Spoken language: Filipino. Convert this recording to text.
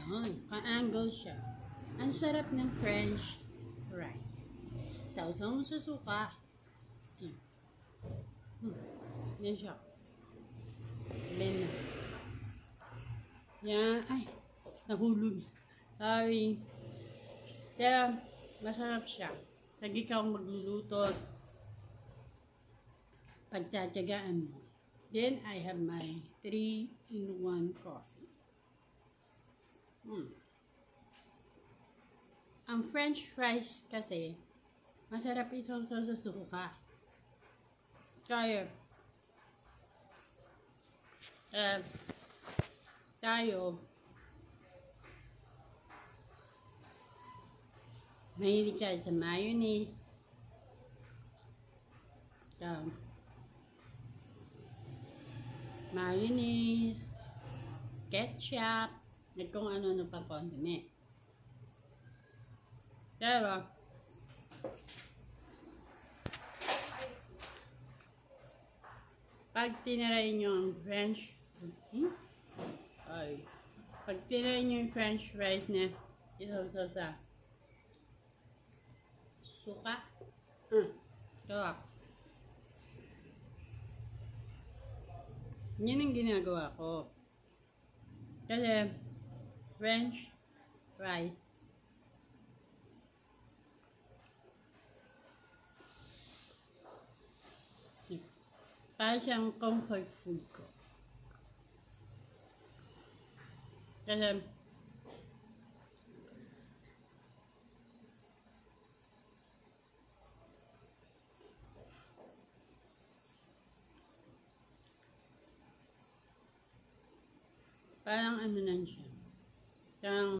Yun, ka-angle siya. Ang sarap ng French rice. Sausaw mo sa suka. Yan siya. Then, yan, ay, nahulog. Sorry. Kaya, masarap siya. Pag ikaw magluluto, pagtsatsagaan mo. Then, I have my 3-in-1 coffee. Ang French fries kasi, masarap isawsaw sa suka. Kaya, tayo, mahilig tayo sa mayonnaise, ketchup, at kung ano-ano pa condiment. Pero, pag tinaray nyo ang pag tinaray nyo yung French fries na isawsaw sa suka, sarap. Yan ang ginagawa ko. Kasi, French fries, para siyang comfort food ko. Kasi, parang ano lang siya. Parang